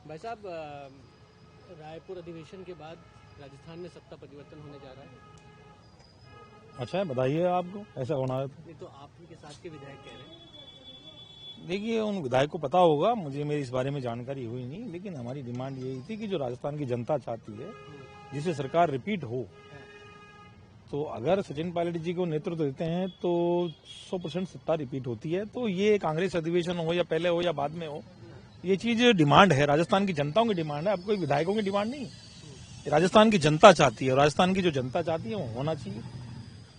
भाई साहब, रायपुर अधिवेशन के बाद राजस्थान में सत्ता परिवर्तन होने जा रहा है। अच्छा है, बताइए आपको ऐसा होना है ये तो आप ही के साथ के विधायक कह रहे हैं। देखिए, उन विधायक को पता होगा, मुझे मेरी इस बारे में जानकारी हुई नहीं, लेकिन हमारी डिमांड यही थी कि जो राजस्थान की जनता चाहती है जिसे सरकार रिपीट हो, तो अगर सचिन पायलट जी को नेतृत्व देते हैं तो 100% सत्ता रिपीट होती है। तो ये कांग्रेस अधिवेशन हो या पहले हो या बाद में हो, ये चीज डिमांड है, राजस्थान की जनताओं की डिमांड है। अब कोई विधायकों की डिमांड नहीं, राजस्थान की जनता चाहती है और राजस्थान की जो जनता चाहती है वो होना चाहिए।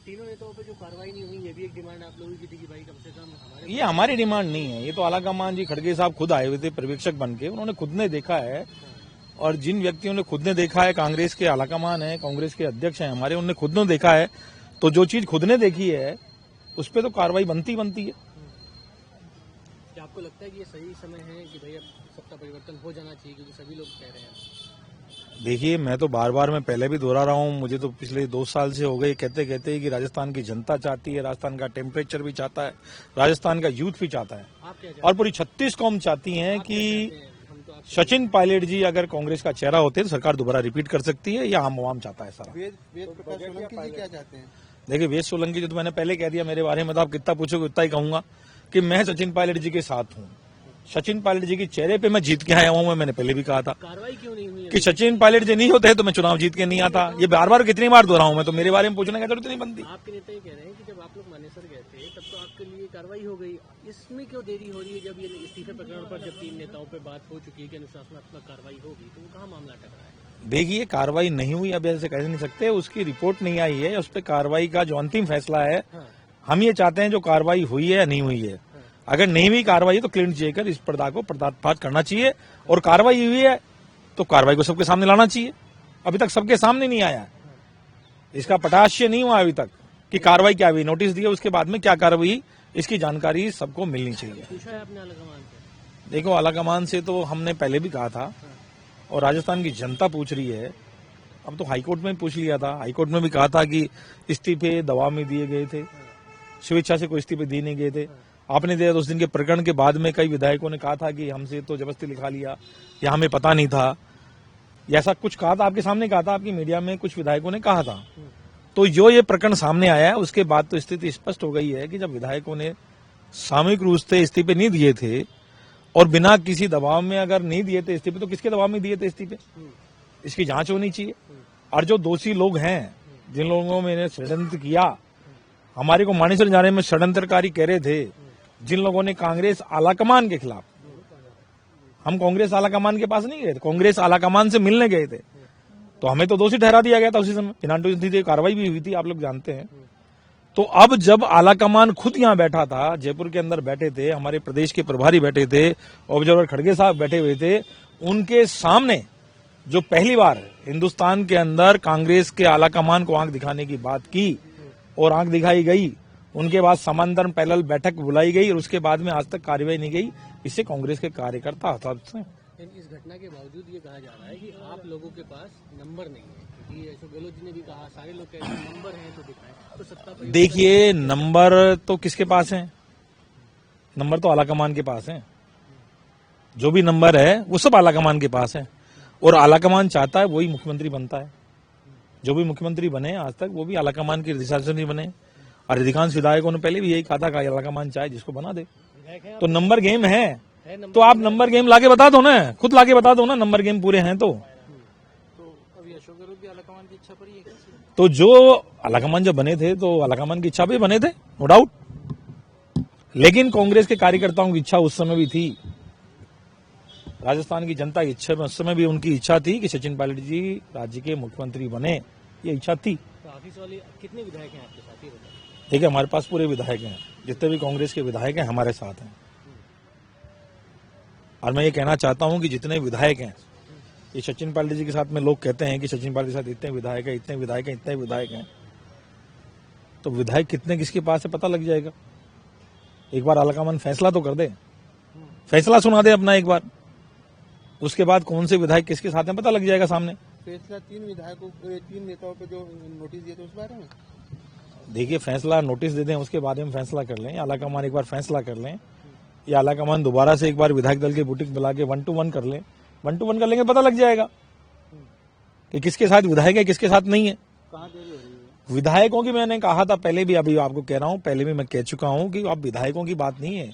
तीनों नेताओं पे जो कार्रवाई नहीं हुई, ये भी एक डिमांड आप लोगों की थी कि भाई कम से कम हमारे। ये हमारी डिमांड नहीं है, ये तो आलाकमान जी खड़गे साहब खुद आए हुए थे पर्यवेक्षक बन के, उन्होंने खुद ने देखा है। और जिन व्यक्तियों ने खुद ने देखा है, कांग्रेस के आलाकमान है, कांग्रेस के अध्यक्ष हैं हमारे, उन्होंने खुद ने देखा है, तो जो चीज खुद ने देखी है उस पर तो कार्रवाई बनती है। क्या आपको लगता है कि ये सही समय है कि भाई अब सत्ता परिवर्तन हो जाना चाहिए, क्योंकि सभी लोग कह रहे हैं? देखिए, मैं तो बार बार मैं पहले भी दोहरा रहा हूँ, मुझे तो पिछले 2 साल से हो गए कहते कहते कि राजस्थान की जनता चाहती है, राजस्थान का टेम्परेचर भी चाहता है, राजस्थान का यूथ भी चाहता है, आप क्या और पूरी 36 कौम चाहती है कि सचिन पायलट जी अगर कांग्रेस का चेहरा होते तो सरकार दोबारा रिपीट कर सकती है, या आम आवाम चाहता है सारा। वेद प्रकाश सोलंकी जी क्या चाहते हैं? देखिए, वेद सोलंकी जी तो मैंने पहले कह दिया, मेरे बारे में तो आप कितना पूछोगे उतना ही कहूंगा कि मैं सचिन पायलट जी के साथ हूँ। सचिन पायलट जी के चेहरे पे मैं जीत के आया हूँ, मैंने पहले भी कहा था। कार्रवाई क्यों नहीं हुई कि सचिन पायलट जी नहीं होते तो मैं चुनाव जीत के नहीं आता। ये बार बार कितनी बार दोहराऊं मैं, तो मेरे बारे में पूछने की जरूरत नहीं बनती। आपके नेता ये कह रहे हैं कि जब आप लोग मानेसर गए थे तब तो आपके लिए कार्रवाई हो गई, इसमें क्यों देरी हो रही है? जब ये इस्तीफे प्रकरण पर जब 3 नेताओं पर बात हो चुकी है कि अनुशासनात्मक कार्रवाई होगी, तो वो कहाँ मामला टकरा है? देखिए, कार्रवाई नहीं हुई अब ऐसे कह नहीं सकते, उसकी रिपोर्ट नहीं आई है, उस पर कार्रवाई का जो अंतिम फैसला है, हम ये चाहते हैं जो कार्रवाई हुई है या नहीं हुई है, अगर नहीं हुई कार्रवाई तो क्लीन चिट कर इस पर्दा को पर्दाफाश करना चाहिए, और कार्रवाई हुई है तो कार्रवाई को सबके सामने लाना चाहिए। अभी तक सबके सामने नहीं आया, इसका पटाक्ष नहीं हुआ अभी तक कि कार्रवाई क्या हुई, नोटिस दिए उसके बाद में क्या कार्रवाई, इसकी जानकारी सबको मिलनी चाहिए। पूछा है आपने आलाकमान से? देखो, आलाकमान से तो हमने पहले भी कहा था और राजस्थान की जनता पूछ रही है। अब तो हाईकोर्ट में पूछ लिया था, हाईकोर्ट में भी कहा था कि इस्तीफे दबाव में दिए गए थे, स्वेच्छा से कोई इस्तीफे दिए नहीं गए थे। आपने देखा उस दिन के प्रकरण के बाद में कई विधायकों ने कहा था कि हमसे तो जबरदस्ती लिखा लिया या हमें पता नहीं था, ऐसा कुछ कहा था, आपके सामने कहा था, आपकी मीडिया में कुछ विधायकों ने कहा था। तो जो ये प्रकरण सामने आया है उसके बाद तो स्थिति स्पष्ट हो गई है कि जब विधायकों ने सामूहिक रूप से इस्तीफे नहीं दिए थे और बिना किसी दबाव में अगर नहीं दिए थे इस्तीफे, तो किसके दबाव में दिए थे इस्तीफे, इसकी जांच होनी चाहिए। और जो दोषी लोग हैं, जिन लोगों ने षड्यंत्र किया, हमारे को मानेसर जाने में षड्यंत्रकारी कह रहे थे, जिन लोगों ने कांग्रेस आलाकमान के खिलाफ, हम कांग्रेस आलाकमान के पास नहीं गए थे, कांग्रेस आलाकमान से मिलने गए थे, तो हमें तो दोषी ठहरा दिया गया था उसी समय, बिना कार्रवाई भी हुई थी, आप लोग जानते हैं। तो अब जब आलाकमान खुद यहाँ बैठा था, जयपुर के अंदर बैठे थे, हमारे प्रदेश के प्रभारी बैठे थे, ऑब्जर्वर खड़गे साहब बैठे हुए थे, उनके सामने जो पहली बार हिंदुस्तान के अंदर कांग्रेस के आलाकमान को आंख दिखाने की बात की और आंख दिखाई गई, उनके बाद समांतर पैनल बैठक बुलाई गई और उसके बाद में आज तक कार्रवाई नहीं गई, इससे कांग्रेस के कार्यकर्ता हताश हैं। इस घटना के बावजूद ये कहा जा रहा है कि आप लोगों के पास नंबर नहीं है, क्योंकि अशोक गहलोत जी ने भी कहा, सारे लोग कहते हैं नंबर है तो दिखाएं, तो सत्ता। देखिए, नंबर तो किसके पास है? नंबर तो आलाकमान के पास है, जो भी नंबर है वो सब आलाकमान के पास है, और आलाकमान चाहता है वही मुख्यमंत्री बनता है। जो भी मुख्यमंत्री बने आज तक वो भी आलाकमान के दिशा से नहीं बने, और अधिकांश विधायकों ने पहले भी यही कहा था कि आलाकमान चाहे जिसको बना दे। तो नंबर गेम है, तो आप नंबर गेम लाके बता दो ना, खुद लाके बता दो ना, नंबर गेम पूरे हैं तो अभी अशोक गहलोत भी आलाकमान की इच्छा पर ही है। तो जो आलाकमान जब बने थे तो आलाकमान की इच्छा भी बने थे, नो डाउट, लेकिन कांग्रेस के कार्यकर्ताओं की इच्छा उस समय भी थी, राजस्थान की जनता की इच्छा में उस समय भी उनकी इच्छा थी कि सचिन पायलट जी राज्य के मुख्यमंत्री बने, ये इच्छा थी। तो ऑफिस वाले कितने विधायक हैं आपके साथ, ये बताइए? देखिए, हमारे पास पूरे विधायक हैं, जितने भी कांग्रेस के विधायक हैं हमारे साथ हैं, और मैं ये कहना चाहता हूं कि जितने विधायक हैं, ये सचिन पायलट जी के साथ में लोग कहते हैं कि सचिन पायलट के साथ इतने विधायक हैं, इतने विधायक हैं, इतने विधायक हैं, तो विधायक कितने किसके पास है पता लग जाएगा। एक बार आलाकमान फैसला तो कर दे, फैसला सुना दे अपना एक बार, उसके बाद कौन से विधायक किसके साथ हैं पता लग जाएगा सामने। फैसला 3 नेताओं पे जो नोटिस दिए थे उस बारे में? देखिए, फैसला नोटिस दे दें उसके बाद में फैसला कर लें, आलाकमान एक बार फैसला कर लें, या आलाकमान दोबारा से एक बार विधायक दल के बुटीक बुला के 1 to 1 कर लें, 1 to 1 कर लेंगे, पता लग जाएगा कि किसके साथ विधायक है, किसके साथ नहीं है। कहाँ देरी हो रही है? विधायकों की मैंने कहा था पहले भी, अभी आपको कह रहा हूं, पहले भी मैं कह चुका हूं कि अब विधायकों की बात नहीं है,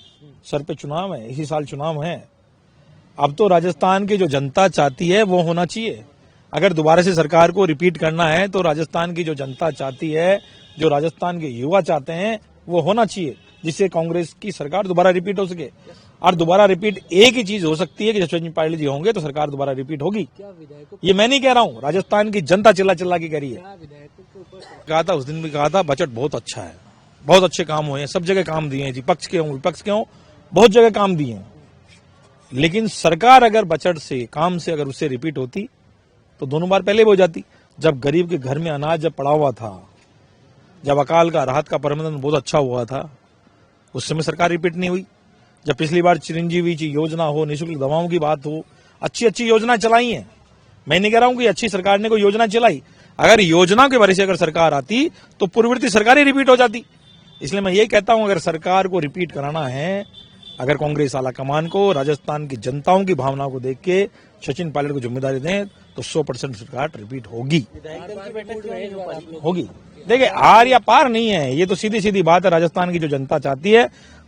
सर पे चुनाव है, इसी साल चुनाव है। अब तो राजस्थान की जो जनता चाहती है वो होना चाहिए। अगर दोबारा से सरकार को रिपीट करना है तो राजस्थान की जो जनता चाहती है, जो राजस्थान के युवा चाहते हैं, वो होना चाहिए, जिससे कांग्रेस की सरकार दोबारा रिपीट हो सके। और दोबारा रिपीट एक ही चीज हो सकती है कि जसवंत पाटिल जी होंगे तो सरकार दोबारा रिपीट होगी। क्या विधायकों ये मैं नहीं कह रहा हूं, राजस्थान की जनता चिल्ला चिल्ला के कह रही है। क्या विधायकों के ऊपर कहा था, उस दिन भी कहा था, बजट बहुत अच्छा है, बहुत अच्छे काम हुए हैं, सब जगह काम दिए हैं जी, पक्ष के हों विपक्ष के हों, बहुत जगह काम दिए हैं। लेकिन सरकार अगर बजट से, काम से अगर उससे रिपीट होती तो दोनों बार पहले भी हो जाती। जब गरीब के घर में अनाज जब पड़ा हुआ था, जब अकाल का राहत का प्रबंधन बहुत अच्छा हुआ था, उस समय सरकार रिपीट नहीं हुई। जब पिछली बार चिरंजीवी जी योजना हो, निःशुल्क दवाओं की बात हो, अच्छी अच्छी योजना चलाई हैं। मैं नहीं कह रहा हूं कि अच्छी सरकार ने कोई योजना चलाई, अगर योजना के बारे से अगर सरकार आती तो पूर्ववर्ती सरकार ही रिपीट हो जाती। इसलिए मैं ये कहता हूं, अगर सरकार को रिपीट कराना है, अगर कांग्रेस आला कमान को राजस्थान की जनताओं की भावनाओं को देख के सचिन पायलट को जिम्मेदारी दें तो 100% सरकार रिपीट होगी, होगी। देखिए, आर या पार नहीं है, ये तो सीधी सीधी बात है। राजस्थान की जो जनता चाहती है,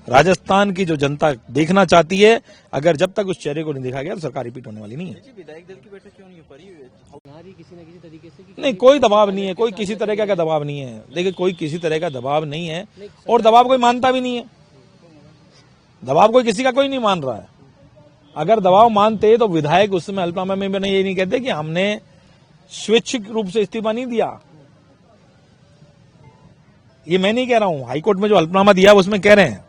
राजस्थान की जो जनता देखना चाहती है, अगर जब तक उस चेहरे को नहीं देखा गया तो सरकार रिपीट होने वाली नहीं है। विधायक दल की बैठक क्यों नहीं हो रही? किसी न किसी तरीके से नहीं, कोई दबाव नहीं है, कोई किसी तरह का दबाव नहीं है। देखिए, कोई किसी तरह का दबाव नहीं है और दबाव कोई मानता भी नहीं है। दबाव कोई किसी का कोई नहीं मान रहा है। अगर दबाव मानते तो विधायक उस समय अल्पनामा में भी ये नहीं कहते कि हमने स्वैच्छिक रूप से इस्तीफा नहीं दिया। ये मैं नहीं कह रहा हूं, हाईकोर्ट में जो अल्पनामा दिया उसमें कह रहे हैं।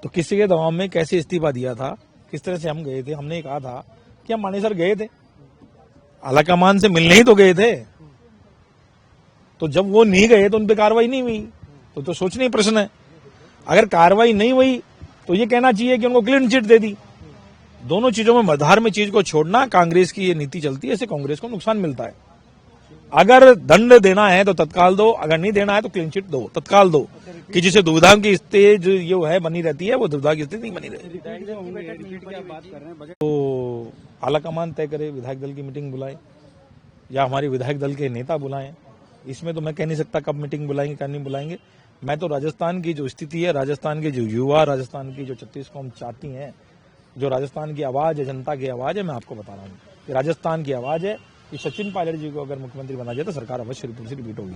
तो किसी के दबाव में कैसे इस्तीफा दिया था, किस तरह से हम गए थे, हमने कहा था कि हम मानेसर गए थे, आलाकमान से मिलने ही तो गए थे। तो जब वो नहीं गए तो उन पर कार्रवाई नहीं हुई, तो सोचने प्रश्न है। अगर कार्रवाई नहीं हुई तो ये कहना चाहिए कि उनको क्लीन चिट दे दी। दोनों चीजों में मधार में चीज को छोड़ना कांग्रेस की ये नीति चलती है, इससे कांग्रेस को नुकसान मिलता है। अगर दंड देना है तो तत्काल दो, अगर नहीं देना है तो क्लीन चिट दो, तत्काल दो, कि जिसे दुविधा की स्टेज जो है बनी रहती है वो दुविधा की स्थिति नहीं बनी रहती। तो आलाकमान तय करे, विधायक दल की मीटिंग बुलाए या हमारे विधायक दल के नेता बुलाएं। इसमें तो मैं कह नहीं सकता कब मीटिंग बुलाएंगे, कब नहीं बुलाएंगे। मैं तो राजस्थान की जो स्थिति है, राजस्थान के जो युवा, राजस्थान की जो 36 कौम चाहती हैं, जो राजस्थान की आवाज है, जनता की आवाज है, मैं आपको बता रहा हूँ कि राजस्थान की आवाज है कि सचिन पायलट जी को अगर मुख्यमंत्री बना जाए तो सरकार अवश्य रिपीट होगी।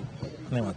धन्यवाद।